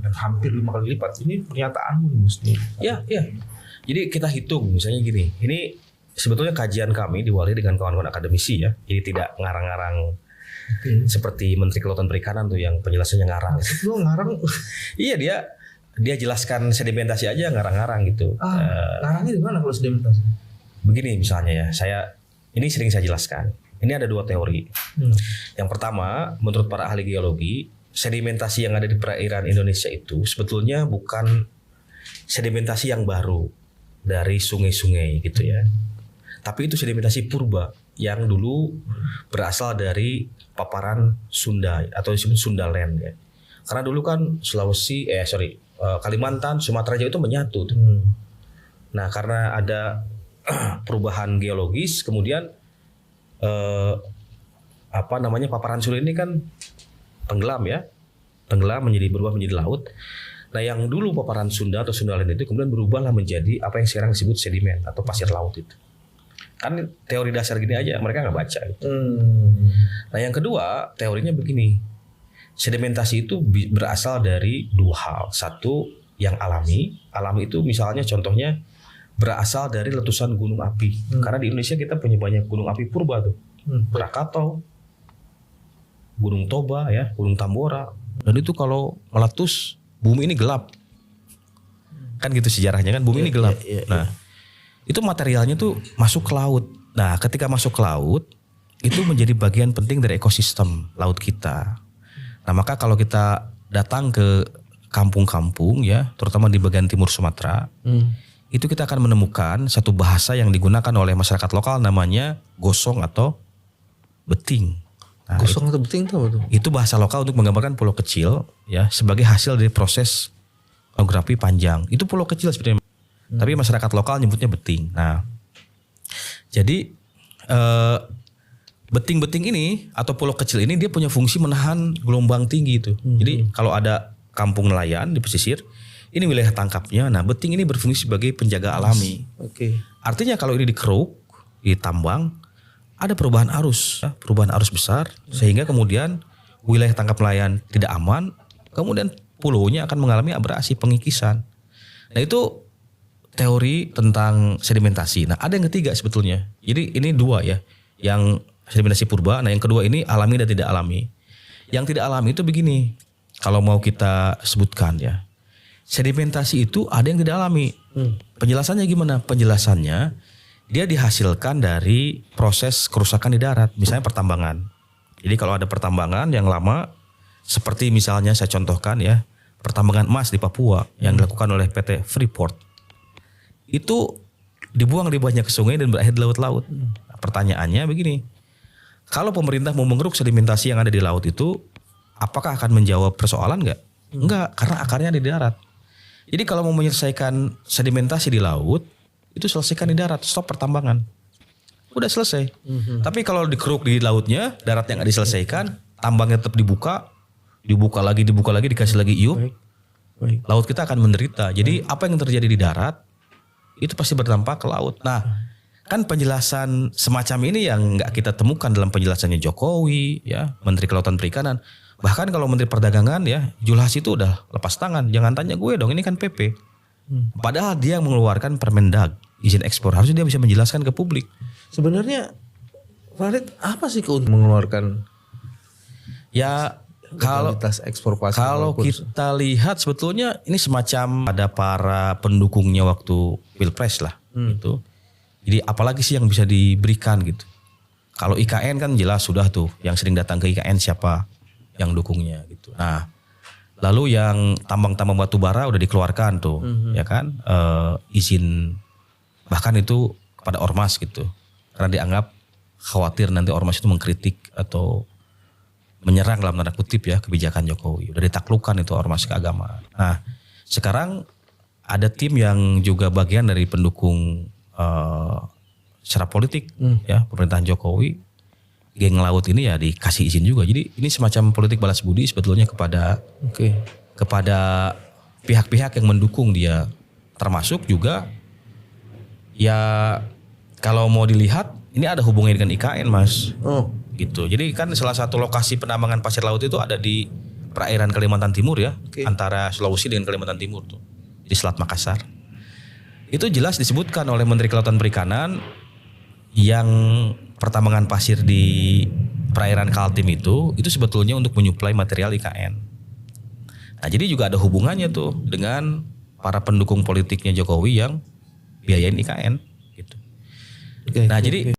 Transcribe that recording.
dan hampir 5 kali lipat. Ini pernyataanmu nih Mus. Ya. Jadi kita hitung misalnya gini. Ini sebetulnya kajian kami diwali dengan kawan-kawan akademisi ya. Jadi tidak ngarang-ngarang seperti Menteri Kelautan Perikanan tuh yang penjelasannya ngarang. Lu ngarang? Iya dia jelaskan sedimentasi aja ngarang-ngarang gitu. Ngarangnya di mana kalau sedimentasi? Begini misalnya ya, ini sering saya jelaskan. Ini ada 2 teori. Yang pertama, menurut para ahli geologi, sedimentasi yang ada di perairan Indonesia itu sebetulnya bukan sedimentasi yang baru dari sungai-sungai gitu ya. Tapi itu sedimentasi purba yang dulu berasal dari paparan Sunda atau disebut Sundaland ya. Karena dulu kan Kalimantan, Sumatera Jawa itu menyatu tuh. Nah, karena ada perubahan geologis kemudian paparan Sunda ini kan tenggelam berubah menjadi laut. Nah, yang dulu paparan Sunda atau Sundaland itu kemudian berubahlah menjadi apa yang sekarang disebut sedimen atau pasir laut itu. Kan teori dasar gini aja mereka nggak baca gitu. Nah, yang kedua teorinya begini. Sedimentasi itu berasal dari 2 hal. Satu yang alami itu misalnya contohnya berasal dari letusan gunung api. Karena di Indonesia kita punya banyak gunung api purba tuh. Krakatau, Gunung Toba ya, Gunung Tambora. Dan itu kalau meletus bumi ini gelap. Kan gitu sejarahnya kan, bumi ini gelap. Nah, itu materialnya tuh masuk ke laut. Nah, ketika masuk ke laut itu menjadi bagian penting dari ekosistem laut kita. Nah, maka kalau kita datang ke kampung-kampung ya, terutama di bagian timur Sumatera, itu kita akan menemukan satu bahasa yang digunakan oleh masyarakat lokal namanya gosong atau beting. Nah, Gosong atau beting itu apa tuh? Itu bahasa lokal untuk menggambarkan pulau kecil ya sebagai hasil dari proses oceanografi panjang. Itu pulau kecil sebenarnya. Tapi masyarakat lokal nyebutnya beting. Nah, jadi beting-beting ini atau pulau kecil ini dia punya fungsi menahan gelombang tinggi itu. Jadi kalau ada kampung nelayan di pesisir, ini wilayah tangkapnya. Nah, beting ini berfungsi sebagai penjaga alami. Artinya kalau ini dikeruk, ditambang, ada perubahan arus besar sehingga kemudian wilayah tangkap nelayan tidak aman, kemudian pulaunya akan mengalami abrasi, pengikisan. Nah, itu teori tentang sedimentasi. Nah, ada yang ketiga sebetulnya. Jadi ini 2 ya, yang sedimentasi purba. Nah, yang kedua ini alami dan tidak alami. Yang tidak alami itu begini, kalau mau kita sebutkan ya, sedimentasi itu ada yang tidak alami. Penjelasannya gimana? Penjelasannya dia dihasilkan dari proses kerusakan di darat, misalnya pertambangan. Jadi kalau ada pertambangan yang lama, seperti misalnya saya contohkan ya, pertambangan emas di Papua yang dilakukan oleh PT Freeport, itu dibuang di banyak sungai dan berakhir di laut-laut. Nah, pertanyaannya begini, kalau pemerintah mau mengeruk sedimentasi yang ada di laut itu, apakah akan menjawab persoalan enggak? Enggak, karena akarnya di darat. Jadi kalau mau menyelesaikan sedimentasi di laut, itu selesaikan di darat, stop pertambangan. Udah selesai. Tapi kalau dikeruk di lautnya, daratnya nggak diselesaikan, tambangnya tetap dibuka lagi, dikasih lagi iup, laut kita akan menderita. Jadi apa yang terjadi di darat, itu pasti berdampak ke laut. Nah, kan penjelasan semacam ini yang nggak kita temukan dalam penjelasannya Jokowi, ya, Menteri Kelautan Perikanan. Bahkan kalau Menteri Perdagangan ya, Julhas itu udah lepas tangan. Jangan tanya gue dong, ini kan PP. Padahal dia yang mengeluarkan Permendag, izin ekspor. Harusnya dia bisa menjelaskan ke publik. Sebenarnya Farid apa sih keuntungan mengeluarkan ya kalau ekspor pasir? Kalau kita lihat sebetulnya ini semacam ada para pendukungnya waktu Pilpres lah gitu. Jadi apalagi sih yang bisa diberikan gitu. Kalau IKN kan jelas sudah tuh yang sering datang ke IKN siapa yang dukungnya gitu. Nah, lalu yang tambang-tambang batu bara udah dikeluarkan tuh, ya kan, izin bahkan itu kepada ormas gitu, karena dianggap khawatir nanti ormas itu mengkritik atau menyerang dalam tanda kutip ya kebijakan Jokowi. Udah ditaklukkan itu ormas keagamaan. Nah, sekarang ada tim yang juga bagian dari pendukung secara politik ya pemerintahan Jokowi. Geng laut ini ya dikasih izin juga. Jadi ini semacam politik balas budi sebetulnya kepada pihak-pihak yang mendukung dia, termasuk juga ya kalau mau dilihat ini ada hubungannya dengan IKN, Mas. Gitu. Jadi kan salah satu lokasi penambangan pasir laut itu ada di perairan Kalimantan Timur ya, Oke. antara Sulawesi dengan Kalimantan Timur tuh, di Selat Makassar. Itu jelas disebutkan oleh Menteri Kelautan Perikanan yang pertambangan pasir di perairan Kaltim itu sebetulnya untuk menyuplai material IKN. Nah, jadi juga ada hubungannya tuh dengan para pendukung politiknya Jokowi yang biayain IKN gitu. Oke, Nah, oke, jadi oke.